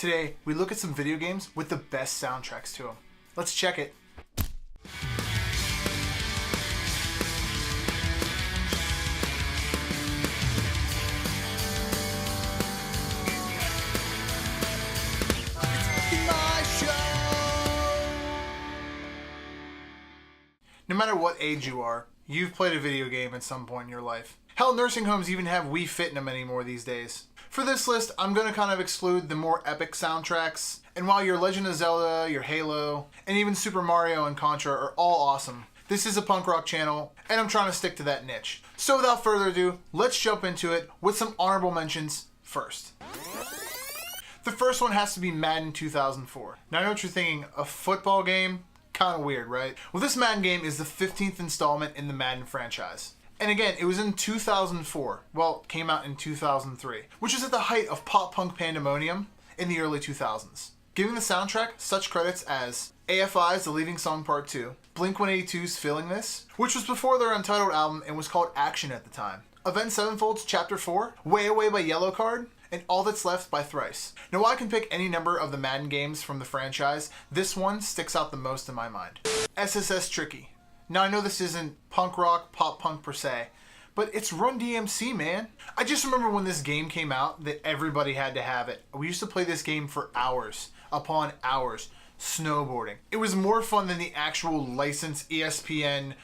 Today, we look at some video games with the best soundtracks to them. Let's check it. No matter what age you are, you've played a video game at some point in your life. Hell, nursing homes even have Wii Fit in them anymore these days. For this list, I'm going to kind of exclude the more epic soundtracks, and while your Legend of Zelda, your Halo, and even Super Mario and Contra are all awesome, this is a punk rock channel, and I'm trying to stick to that niche. So without further ado, let's jump into it with some honorable mentions first. The first one has to be Madden 2004. Now I know what you're thinking, a football game? Kind of weird, right? Well, this Madden game is the 15th installment in the Madden franchise. And again, it was in 2004. Well, it came out in 2003, which is at the height of pop-punk pandemonium in the early 2000s. Giving the soundtrack such credits as AFI's The Leaving Song Part 2, Blink-182's Feeling This, which was before their Untitled album and was called Action at the time, Avenged Sevenfold's Chapter 4, Way Away by Yellowcard, and All That's Left by Thrice. Now, while I can pick any number of the Madden games from the franchise, this one sticks out the most in my mind. SSS Tricky. Now, I know this isn't punk rock, pop punk per se, but it's Run DMC, man. I just remember when this game came out that everybody had to have it. We used to play this game for hours upon hours, snowboarding. It was more fun than the actual licensed ESPN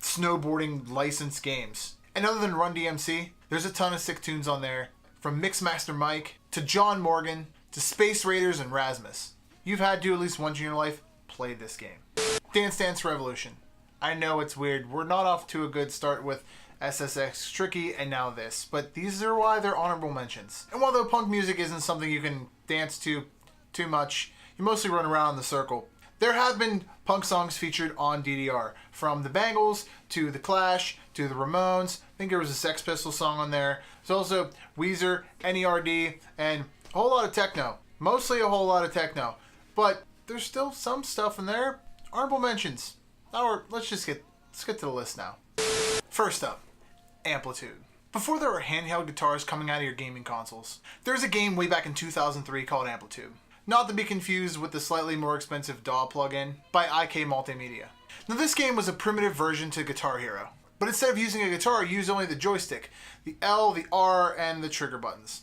snowboarding licensed games. And other than Run DMC, there's a ton of sick tunes on there, from Mixmaster Mike to John Morgan to Space Raiders and Rasmus. You've had to at least once in your life play this game. Dance Dance Revolution. I know it's weird. We're not off to a good start with SSX Tricky and now this, but these are why they're honorable mentions. And while the punk music isn't something you can dance to too much, you mostly run around in the circle. There have been punk songs featured on DDR, from the Bangles to the Clash to the Ramones. I think there was a Sex Pistols song on there. There's also Weezer, NERD, and a whole lot of techno. Mostly a whole lot of techno. But there's still some stuff in there. Honorable mentions. Let's get to the list now. First up, Amplitude. Before there were handheld guitars coming out of your gaming consoles, there was a game way back in 2003 called Amplitude. Not to be confused with the slightly more expensive DAW plugin by IK Multimedia. Now, this game was a primitive version to Guitar Hero, but instead of using a guitar, you used only the joystick, the L, the R, and the trigger buttons.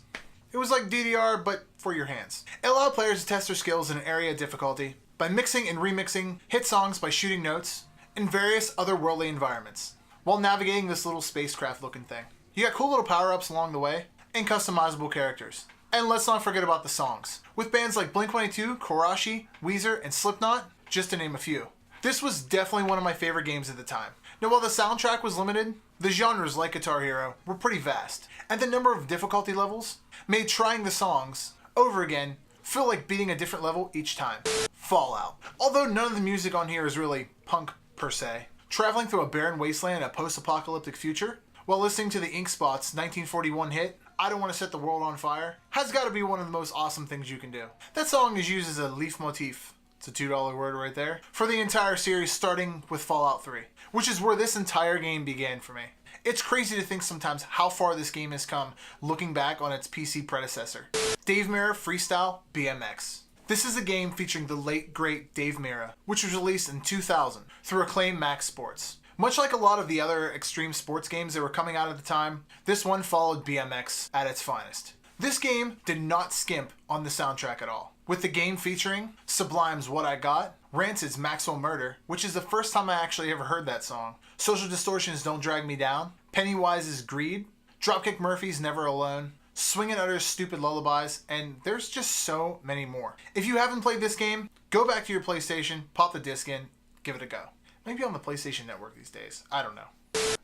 It was like DDR, but for your hands. It allowed players to test their skills in an area of difficulty by mixing and remixing hit songs by shooting notes in various otherworldly environments, while navigating this little spacecraft looking thing. You got cool little power-ups along the way, and customizable characters. And let's not forget about the songs, with bands like Blink-182, Karashi, Weezer, and Slipknot, just to name a few. This was definitely one of my favorite games at the time. Now, while the soundtrack was limited, the genres like Guitar Hero were pretty vast, and the number of difficulty levels made trying the songs over again feel like beating a different level each time. Fallout. Although none of the music on here is really punk per se, traveling through a barren wasteland in a post-apocalyptic future while listening to the Ink Spots' 1941 hit, I Don't Want to Set the World on Fire, has got to be one of the most awesome things you can do. That song is used as a leitmotif, it's a $2 word right there, for the entire series starting with Fallout 3, which is where this entire game began for me. It's crazy to think sometimes how far this game has come looking back on its PC predecessor. Dave Mirra Freestyle BMX. This is a game featuring the late great Dave Mirra, which was released in 2000 through Acclaim Max Sports. Much like a lot of the other extreme sports games that were coming out at the time, this one followed BMX at its finest. This game did not skimp on the soundtrack at all, with the game featuring Sublime's What I Got, Rancid's Maxwell Murder, which is the first time I actually ever heard that song, Social Distortion's Don't Drag Me Down, Pennywise's Greed, Dropkick Murphy's Never Alone, Swingin' Utter's Stupid Lullabies, and there's just so many more. If you haven't played this game, go back to your PlayStation, pop the disc in, give it a go. Maybe on the PlayStation Network these days. I don't know.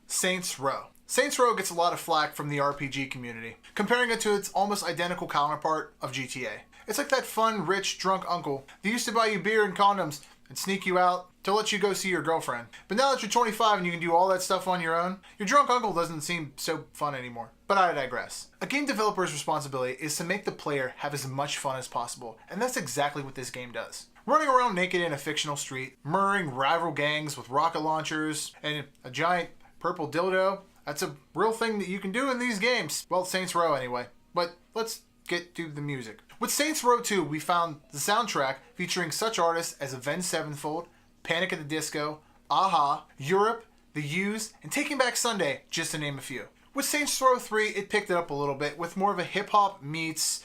Saints Row. Saints Row gets a lot of flack from the RPG community, comparing it to its almost identical counterpart of GTA. It's like that fun, rich, drunk uncle that used to buy you beer and condoms and sneak you out to let you go see your girlfriend. But now that you're 25 and you can do all that stuff on your own, your drunk uncle doesn't seem so fun anymore. But I digress. A game developer's responsibility is to make the player have as much fun as possible, and that's exactly what this game does. Running around naked in a fictional street, murdering rival gangs with rocket launchers, and a giant purple dildo, that's a real thing that you can do in these games. Well, Saints Row anyway. But let's get to the music. With Saints Row 2, we found the soundtrack featuring such artists as Avenged Sevenfold, Panic at the Disco, Aha, Europe, The Used, and Taking Back Sunday, just to name a few. With Saints Row 3, it picked it up a little bit with more of a hip-hop meets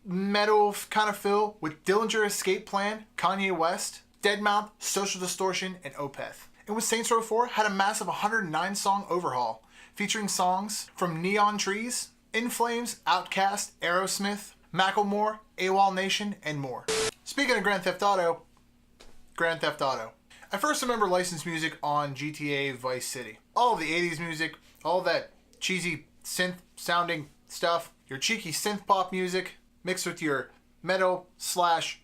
metal kind of feel with Dillinger Escape Plan, Kanye West, Deadmau5, Social Distortion, and Opeth. And with Saints Row 4, had a massive 109 song overhaul, featuring songs from Neon Trees, In Flames, Outkast, Aerosmith, Macklemore, AWOL Nation, and more. Speaking of Grand Theft Auto. I first remember licensed music on GTA Vice City. All of the 80s music, all that cheesy synth sounding stuff, your cheeky synth pop music, mixed with your metal slash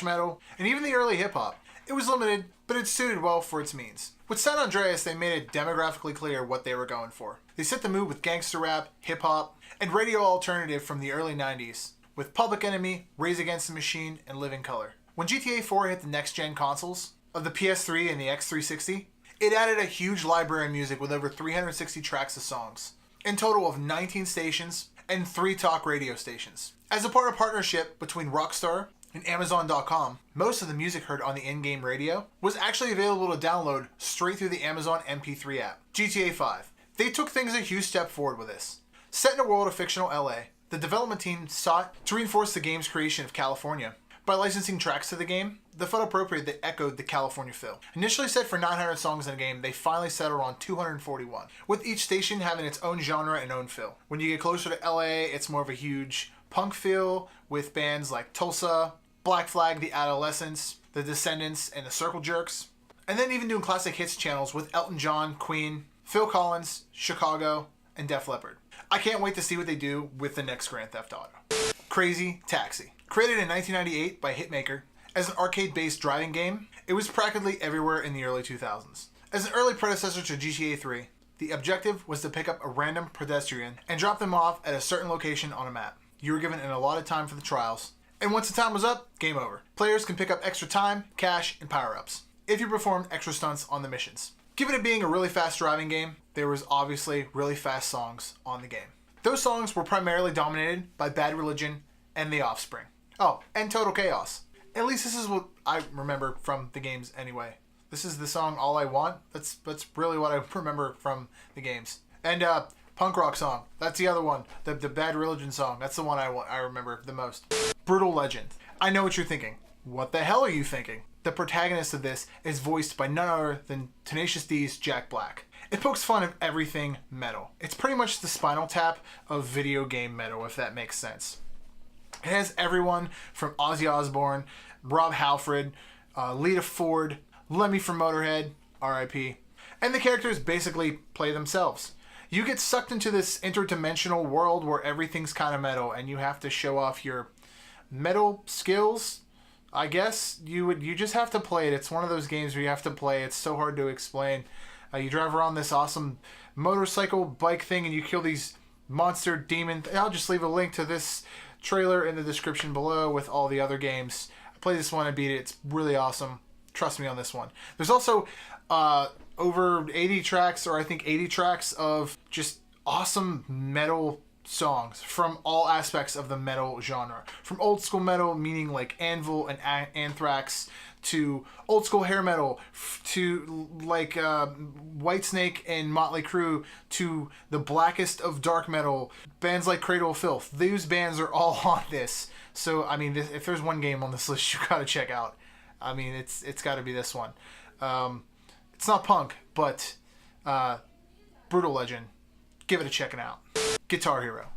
metal, and even the early hip hop. It was limited, but it suited well for its means. With San Andreas, they made it demographically clear what they were going for. They set the mood with gangster rap, hip hop, and radio alternative from the early 90s, with Public Enemy, Rage Against the Machine, and Living Colour. When GTA 4 hit the next-gen consoles of the PS3 and the X360, it added a huge library of music with over 360 tracks of songs, in total of 19 stations and 3 talk radio stations. As a part of partnership between Rockstar and Amazon.com, most of the music heard on the in-game radio was actually available to download straight through the Amazon MP3 app. GTA 5. They took things a huge step forward with this. Set in a world of fictional LA, the development team sought to reinforce the game's creation of California. By licensing tracks to the game, they felt appropriate that echoed the California feel. Initially set for 900 songs in the game, they finally settled on 241, with each station having its own genre and own feel. When you get closer to LA, it's more of a huge punk feel with bands like Tulsa, Black Flag, The Adolescents, The Descendants, and The Circle Jerks. And then even doing classic hits channels with Elton John, Queen, Phil Collins, Chicago, and Def Leppard. I can't wait to see what they do with the next Grand Theft Auto. Crazy Taxi. Created in 1998 by Hitmaker as an arcade-based driving game, it was practically everywhere in the early 2000s. As an early predecessor to GTA 3, the objective was to pick up a random pedestrian and drop them off at a certain location on a map. You were given an allotted time for the trials, and once the time was up, game over. Players can pick up extra time, cash, and power-ups if you performed extra stunts on the missions. Given it being a really fast driving game, there was obviously really fast songs on the game. Those songs were primarily dominated by Bad Religion and The Offspring. Oh, and Total Chaos. At least this is what I remember from the games anyway. This is the song All I Want. That's really what I remember from the games. And Punk Rock Song. That's the other one. The Bad Religion song. That's the one I remember the most. Brutal Legend. I know what you're thinking. What the hell are you thinking? The protagonist of this is voiced by none other than Tenacious D's Jack Black. It pokes fun of everything metal. It's pretty much the Spinal Tap of video game metal, if that makes sense. It has everyone from Ozzy Osbourne, Rob Halford, Lita Ford, Lemmy from Motorhead, R.I.P. And the characters basically play themselves. You get sucked into this interdimensional world where everything's kind of metal and you have to show off your metal skills. I guess you just have to play it. It's one of those games where you have to play. It's so hard to explain. You drive around this awesome motorcycle bike thing and you kill these monster demons. I'll just leave a link to this trailer in the description below with all the other games. I played this one and beat it. It's really awesome. Trust me on this one. There's also over 80 tracks, or I think 80 tracks of just awesome metal songs from all aspects of the metal genre. From old school metal, meaning like Anvil and Anthrax, to old school hair metal, to like Whitesnake and Motley Crue, to the blackest of dark metal, bands like Cradle of Filth. These bands are all on this. So, I mean, if there's one game on this list you gotta check out, I mean, it's gotta be this one. It's not punk, but Brutal Legend. Give it a checking out. Guitar Hero.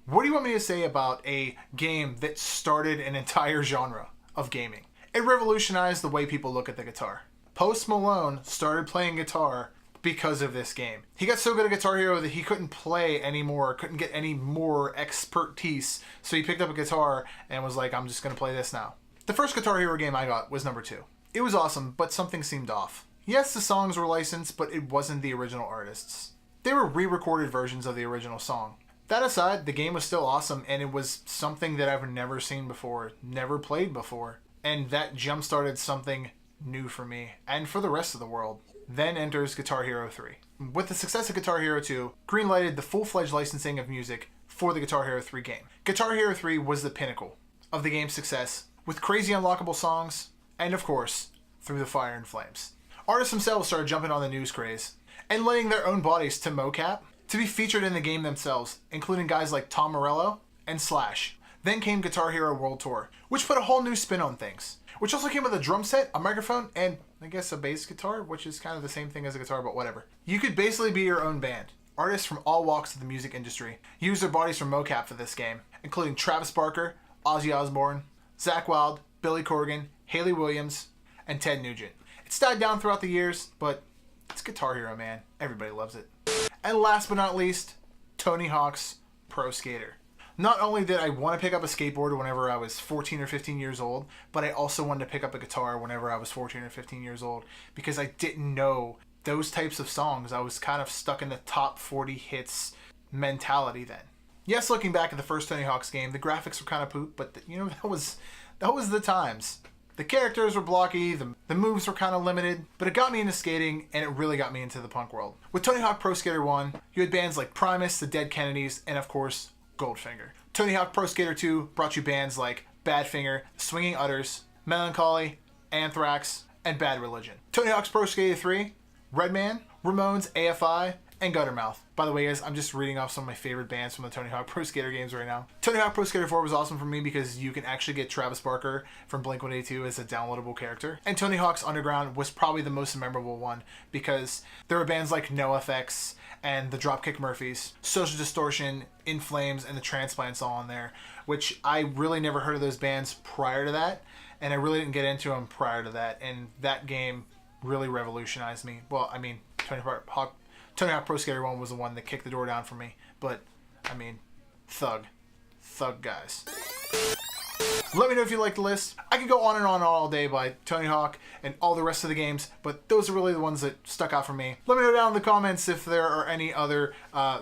What do you want me to say about a game that started an entire genre of gaming? It revolutionized the way people look at the guitar. Post Malone started playing guitar because of this game. He got so good at Guitar Hero that he couldn't play anymore, couldn't get any more expertise, so he picked up a guitar and was like, I'm just going to play this now. The first Guitar Hero game I got was number 2. It was awesome, but something seemed off. Yes, the songs were licensed, but it wasn't the original artists. They were re-recorded versions of the original song. That aside, the game was still awesome, and it was something that I've never seen before, never played before. And that jump-started something new for me, and for the rest of the world. Then enters Guitar Hero 3. With the success of Guitar Hero 2, green-lighted the full-fledged licensing of music for the Guitar Hero 3 game. Guitar Hero 3 was the pinnacle of the game's success, with crazy unlockable songs, and of course, Through the Fire and Flames. Artists themselves started jumping on the news craze, and lending their own bodies to mocap to be featured in the game themselves, including guys like Tom Morello and Slash. Then came Guitar Hero World Tour, which put a whole new spin on things, which also came with a drum set, a microphone, and I guess a bass guitar, which is kind of the same thing as a guitar, but whatever. You could basically be your own band. Artists from all walks of the music industry used their bodies for mocap for this game, including Travis Barker, Ozzy Osbourne, Zakk Wylde, Billy Corgan, Hayley Williams, and Ted Nugent. It's died down throughout the years, but it's Guitar Hero, man. Everybody loves it. And last but not least, Tony Hawk's Pro Skater. Not only did I want to pick up a skateboard whenever I was 14 or 15 years old, but I also wanted to pick up a guitar whenever I was 14 or 15 years old because I didn't know those types of songs. I was kind of stuck in the top 40 hits mentality then. Yes, looking back at the first Tony Hawk's game, the graphics were kind of poop, but that was the times. The characters were blocky, the moves were kind of limited, but it got me into skating, and it really got me into the punk world. With Tony Hawk Pro Skater 1, you had bands like Primus, the Dead Kennedys, and of course, Goldfinger. Tony Hawk Pro Skater 2 brought you bands like Badfinger, Swinging Utters, Melancholy, Anthrax, and Bad Religion. Tony Hawk's Pro Skater 3, Redman, Ramones, AFI, and Guttermouth. By the way, guys, I'm just reading off some of my favorite bands from the Tony Hawk Pro Skater games right now. Tony Hawk Pro Skater 4 was awesome for me because you can actually get Travis Barker from Blink-182 as a downloadable character. And Tony Hawk's Underground was probably the most memorable one because there were bands like NoFX and the Dropkick Murphys, Social Distortion, In Flames, and the Transplants all on there, which I really never heard of those bands prior to that, and I really didn't get into them prior to that, and that game really revolutionized me. Well, I mean, Tony Hawk Pro Skater 1 was the one that kicked the door down for me, but, I mean, Thug guys. Let me know if you like the list. I could go on and on all day by Tony Hawk and all the rest of the games, but those are really the ones that stuck out for me. Let me know down in the comments if there are any other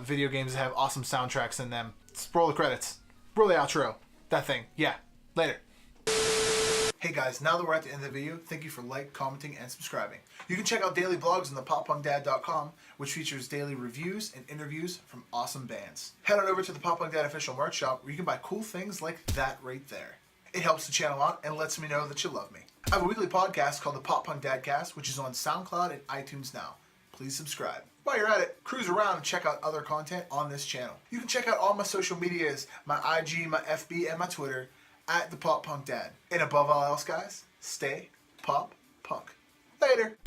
video games that have awesome soundtracks in them. Let's roll the credits. Roll the outro. That thing. Yeah. Later. Hey guys, now that we're at the end of the video, thank you for commenting, and subscribing. You can check out daily blogs on thepoppunkdad.com, which features daily reviews and interviews from awesome bands. Head on over to the Pop Punk Dad official merch shop where you can buy cool things like that right there. It helps the channel out and lets me know that you love me. I have a weekly podcast called the Pop Punk Dadcast, which is on SoundCloud and iTunes now. Please subscribe. While you're at it, cruise around and check out other content on this channel. You can check out all my social medias, my IG, my FB, and my Twitter, at the Pop Punk Dad. And above all else, guys, stay pop punk. Later.